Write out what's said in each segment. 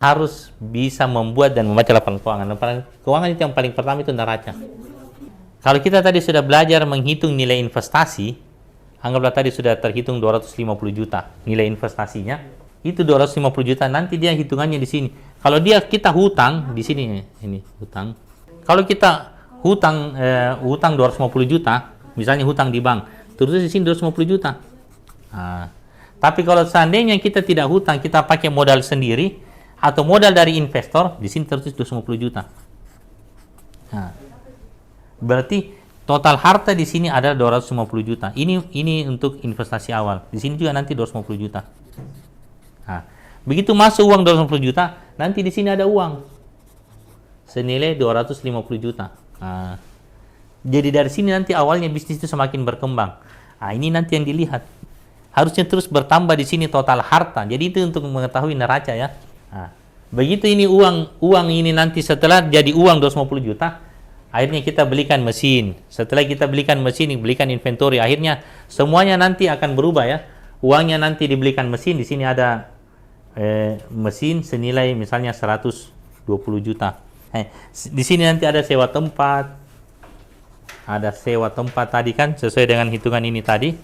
harus bisa membuat dan membaca laporan keuangan. Laporan keuangan itu yang paling pertama itu neraca. Kalau kita tadi sudah belajar menghitung nilai investasi, anggaplah tadi sudah terhitung 250 juta nilai investasinya, itu 250 juta nanti dia hitungannya di sini. Kalau kita hutang di sini, ini hutang. Kalau kita hutang 250 juta, misalnya hutang di bank, terus di sini 250 juta. Nah, tapi kalau seandainya kita tidak hutang, kita pakai modal sendiri atau modal dari investor, di sini tertulis 250 juta. Nah, berarti total harta di sini ada 250 juta. Ini untuk investasi awal. Di sini juga nanti 250 juta. Nah, begitu masuk uang 250 juta, nanti di sini ada uang senilai 250 juta. Nah, jadi dari sini nanti awalnya bisnis itu semakin berkembang. Nah, ini nanti yang dilihat. Harusnya terus bertambah di sini total harta. Jadi itu untuk mengetahui neraca ya. Nah, begitu ini uang ini nanti setelah jadi uang 250 juta, akhirnya kita belikan mesin. Setelah kita belikan mesin, belikan inventory, akhirnya semuanya nanti akan berubah ya. Uangnya nanti dibelikan mesin, di sini ada mesin senilai misalnya 120 juta. Di sini nanti ada sewa tempat. Ada sewa tempat tadi kan sesuai dengan hitungan ini tadi.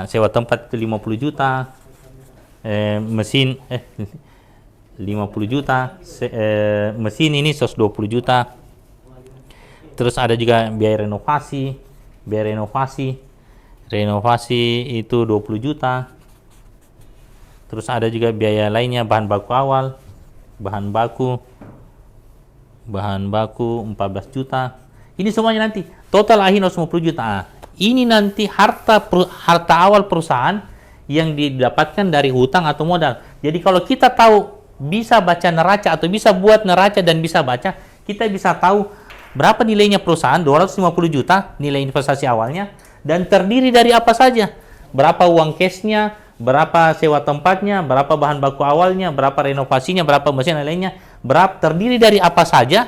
Sewa tempat itu 50 juta. Mesin 50 juta. Mesin ini 120 juta. Terus ada juga biaya renovasi. Renovasi itu 20 juta. Terus ada juga biaya lainnya, bahan baku awal. Bahan baku 14 juta. Ini semuanya nanti total akhirnya 150 juta. Ini nanti harta awal perusahaan yang didapatkan dari hutang atau modal. Jadi kalau kita tahu bisa baca neraca atau bisa buat neraca dan bisa baca, kita bisa tahu berapa nilainya perusahaan, 250 juta nilai investasi awalnya, dan terdiri dari apa saja. Berapa uang cashnya, berapa sewa tempatnya, berapa bahan baku awalnya, berapa renovasinya, berapa mesin lainnya, terdiri dari apa saja,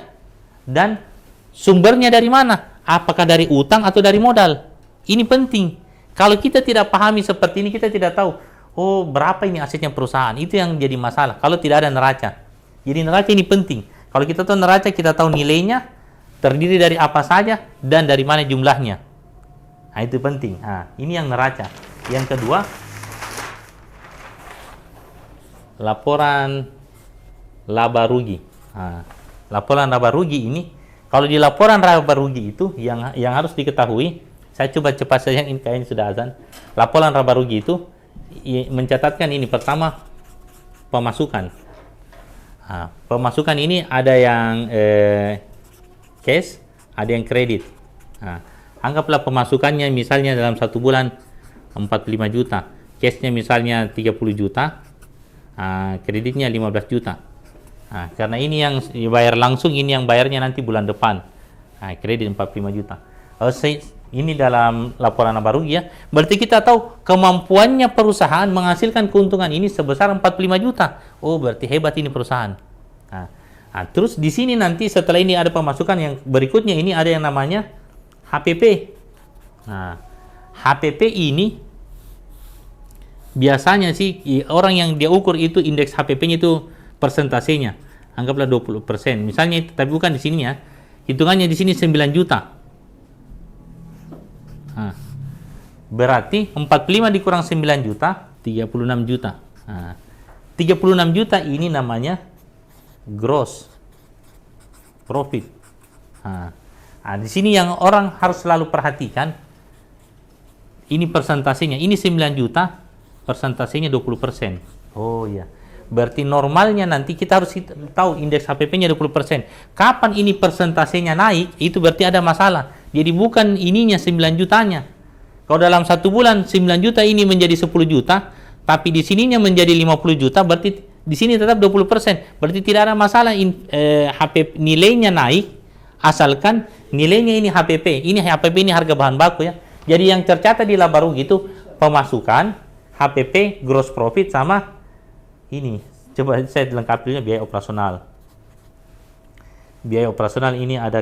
dan sumbernya dari mana? Apakah dari utang atau dari modal? Ini penting. Kalau kita tidak pahami seperti ini, kita tidak tahu, oh berapa ini asetnya perusahaan. Itu yang jadi masalah kalau tidak ada neraca. Jadi neraca ini penting. Kalau kita tahu neraca, kita tahu nilainya, terdiri dari apa saja, dan dari mana jumlahnya. Nah, itu penting. Nah, ini yang neraca. Yang kedua, laporan laba rugi. Nah, laporan laba rugi ini, kalau di laporan laba rugi itu yang harus diketahui, saya coba cepat saja, ini kayaknya sudah azan. Laporan laba rugi itu mencatatkan ini pertama pemasukan. Nah, pemasukan ini ada yang cash, ada yang kredit. Nah, anggaplah pemasukannya misalnya dalam 1 bulan 45 juta, cashnya misalnya 30 juta, kreditnya 15 juta. Nah, karena ini yang bayar langsung, ini yang bayarnya nanti bulan depan. Kredit 45 juta. Ini dalam laporan laba rugi ya. Berarti kita tahu kemampuannya perusahaan menghasilkan keuntungan ini sebesar 45 juta. Oh, berarti hebat ini perusahaan. Terus di sini nanti setelah ini ada pemasukan yang berikutnya, ini ada yang namanya HPP. HPP ini biasanya sih orang yang dia ukur itu indeks HPP-nya itu persentasenya. Anggaplah 20%. Misalnya, tapi bukan di sini ya. Hitungannya di sini 9 juta. Berarti 45 dikurang 9 juta, 36 juta. 36 juta ini namanya gross profit. Di sini yang orang harus selalu perhatikan, ini persentasenya, ini 9 juta, persentasenya 20%. Oh iya. Berarti normalnya nanti kita harus tahu indeks HPP-nya 20%. Kapan ini persentasenya naik, itu berarti ada masalah. Jadi bukan ininya 9 jutanya. Kalau dalam 1 bulan 9 juta ini menjadi 10 juta, tapi di sininya menjadi 50 juta, berarti di sini tetap 20%. Berarti tidak ada masalah HPP nilainya naik, asalkan nilainya ini HPP. Ini HPP ini harga bahan baku ya. Jadi yang tercatat di laba rugi itu pemasukan, HPP, gross profit, sama ini. Coba saya lengkapi dulu biaya operasional. Biaya operasional ini ada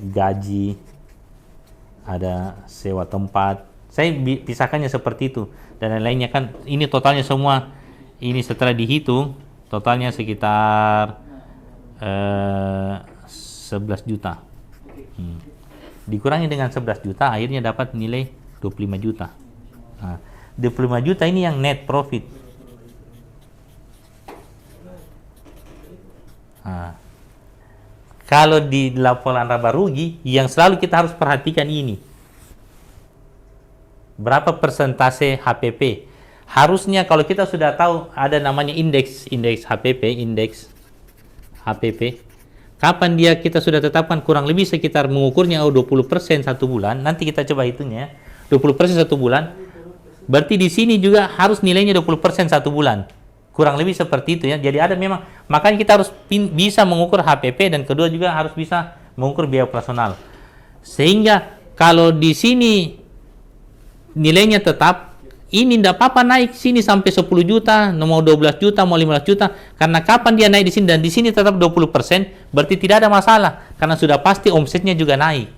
gaji, ada sewa tempat. Saya pisahkannya seperti itu, dan lain-lainnya kan ini totalnya semua Ini setelah dihitung totalnya sekitar 11 juta. Dikurangi dengan 11 juta akhirnya dapat nilai 25 juta. Nah, 25 juta ini yang net profit. Nah, kalau di laporan laba rugi yang selalu kita harus perhatikan ini. Berapa persentase HPP? Harusnya kalau kita sudah tahu ada namanya indeks HPP. Kapan dia kita sudah tetapkan kurang lebih sekitar mengukurnya 20% satu bulan. Nanti kita coba hitungnya. 20% satu bulan. Berarti di sini juga harus nilainya 20% satu bulan. Kurang lebih seperti itu ya. Jadi ada memang, makanya kita harus bisa mengukur HPP dan kedua juga harus bisa mengukur biaya operasional. Sehingga kalau di sini nilainya tetap, ini tidak apa-apa naik sini sampai 10 juta, mau 12 juta, mau 15 juta. Karena kapan dia naik di sini dan di sini tetap 20%, berarti tidak ada masalah. Karena sudah pasti omsetnya juga naik.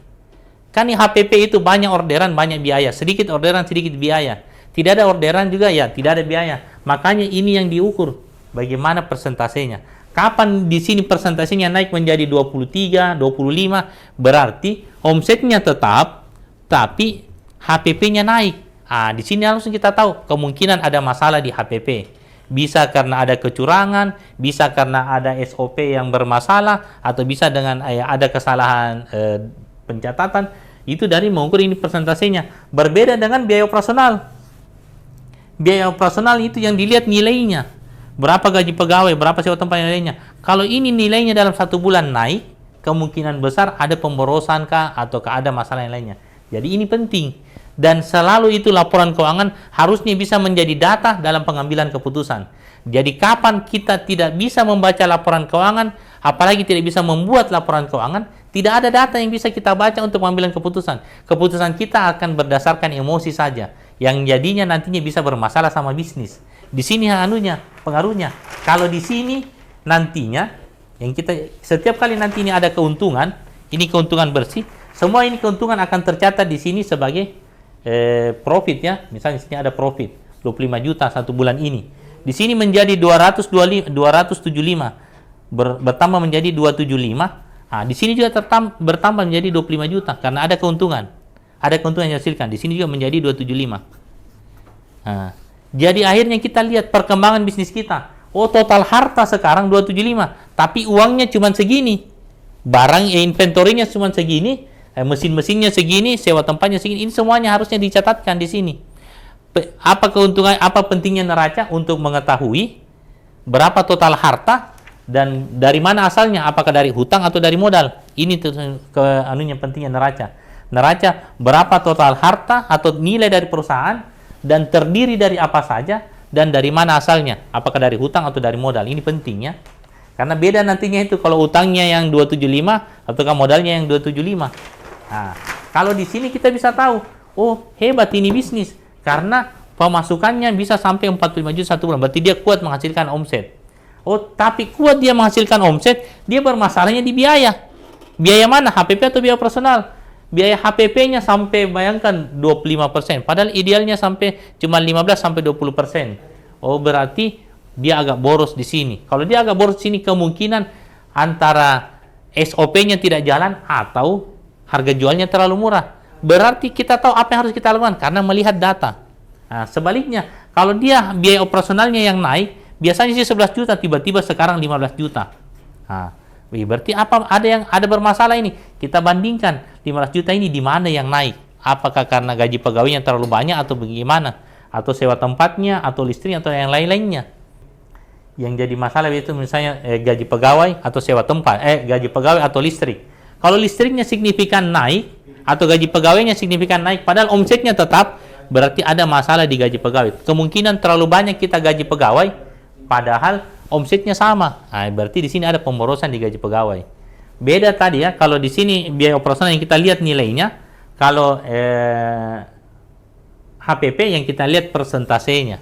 Kan di HPP itu banyak orderan, banyak biaya. Sedikit orderan, sedikit biaya. Tidak ada orderan juga ya, tidak ada biaya. Makanya ini yang diukur, bagaimana persentasenya. Kapan di sini persentasenya naik menjadi 23, 25, berarti omsetnya tetap, tapi HPP-nya naik. Di sini langsung kita tahu kemungkinan ada masalah di HPP. Bisa karena ada kecurangan, bisa karena ada SOP yang bermasalah, atau bisa dengan ada kesalahan pencatatan. Itu dari mengukur ini persentasenya. Berbeda dengan biaya operasional. Biaya operasional itu yang dilihat nilainya. Berapa gaji pegawai, berapa sewa tempat nilainya. Kalau ini nilainya dalam satu bulan naik, kemungkinan besar ada pemborosan kah ataukah ada masalah yang lainnya. Jadi ini penting. Dan selalu itu laporan keuangan harusnya bisa menjadi data dalam pengambilan keputusan. Jadi kapan kita tidak bisa membaca laporan keuangan, apalagi tidak bisa membuat laporan keuangan, tidak ada data yang bisa kita baca untuk pengambilan keputusan. Keputusan kita akan berdasarkan emosi saja, yang jadinya nantinya bisa bermasalah sama bisnis. Di sini pengaruhnya. Kalau di sini nantinya, yang kita setiap kali nanti ini ada keuntungan, ini keuntungan bersih, semua ini keuntungan akan tercatat di sini sebagai profit ya. Misalnya di sini ada profit 25 juta satu bulan ini. Di sini menjadi 275 bertambah menjadi 275. Di sini juga bertambah menjadi 25 juta karena ada keuntungan. Ada keuntungan yang dihasilkan. Di sini juga menjadi 275. Jadi akhirnya kita lihat perkembangan bisnis kita. Oh, total harta sekarang 275, tapi uangnya cuma segini. Barang inventorinya cuma segini. Mesin-mesinnya segini, sewa tempatnya segini. Ini semuanya harusnya dicatatkan di sini. Apa keuntungan, apa pentingnya neraca untuk mengetahui berapa total harta dan dari mana asalnya, apakah dari hutang atau dari modal. Ini pentingnya neraca. Neraca berapa total harta atau nilai dari perusahaan dan terdiri dari apa saja dan dari mana asalnya, apakah dari hutang atau dari modal. Ini pentingnya. Karena beda nantinya itu kalau utangnya yang 275 ataukah modalnya yang 275. Kalau di sini kita bisa tahu, oh hebat ini bisnis karena pemasukannya bisa sampai 45 juta satu bulan. Berarti dia kuat menghasilkan omset. Oh, tapi kuat dia menghasilkan omset, dia bermasalahnya di biaya. Biaya mana? HPP atau biaya operasional? Biaya HPP-nya sampai bayangkan 25%, padahal idealnya sampai cuma 15 sampai 20%. Oh, berarti dia agak boros di sini. Kalau dia agak boros di sini, kemungkinan antara SOP-nya tidak jalan atau harga jualnya terlalu murah. Berarti kita tahu apa yang harus kita lakukan karena melihat data. Sebaliknya, kalau dia biaya operasionalnya yang naik, biasanya sih 11 juta, tiba-tiba sekarang 15 juta. Berarti ada bermasalah ini. Kita bandingkan 15 juta ini di mana yang naik? Apakah karena gaji pegawainya terlalu banyak atau bagaimana? Atau sewa tempatnya, atau listrik, atau yang lain-lainnya. Yang jadi masalah itu misalnya gaji pegawai atau sewa tempat, gaji pegawai atau listrik. Kalau listriknya signifikan naik atau gaji pegawainya signifikan naik, padahal omsetnya tetap, berarti ada masalah di gaji pegawai. Kemungkinan terlalu banyak kita gaji pegawai, padahal omsetnya sama. Berarti di sini ada pemborosan di gaji pegawai. Beda tadi ya, kalau di sini biaya operasional yang kita lihat nilainya, kalau HPP yang kita lihat persentasenya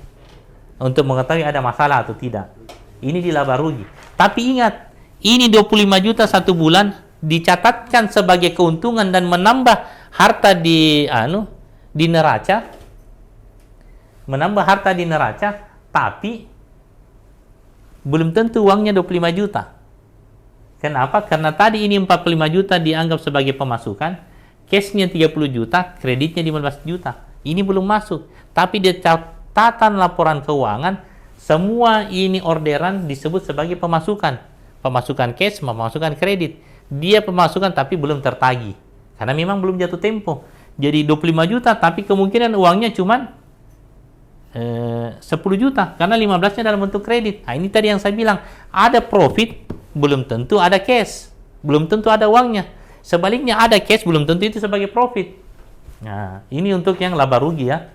untuk mengetahui ada masalah atau tidak. Ini di laba rugi. Tapi ingat, ini 25 juta satu bulan dicatatkan sebagai keuntungan dan menambah harta di neraca, tapi belum tentu uangnya 25 juta. Kenapa? Karena tadi ini 45 juta dianggap sebagai pemasukan, cashnya 30 juta, kreditnya 15 juta. Ini belum masuk. Tapi di catatan laporan keuangan, semua ini orderan disebut sebagai pemasukan. Pemasukan cash, pemasukan kredit. Dia pemasukan tapi belum tertagih. Karena memang belum jatuh tempo. Jadi 25 juta, tapi kemungkinan uangnya cuma 10 juta. Karena 15-nya dalam bentuk kredit. Nah, ini tadi yang saya bilang. Ada profit, belum tentu ada cash. Belum tentu ada uangnya. Sebaliknya ada cash, belum tentu itu sebagai profit. Nah, ini untuk yang laba rugi ya.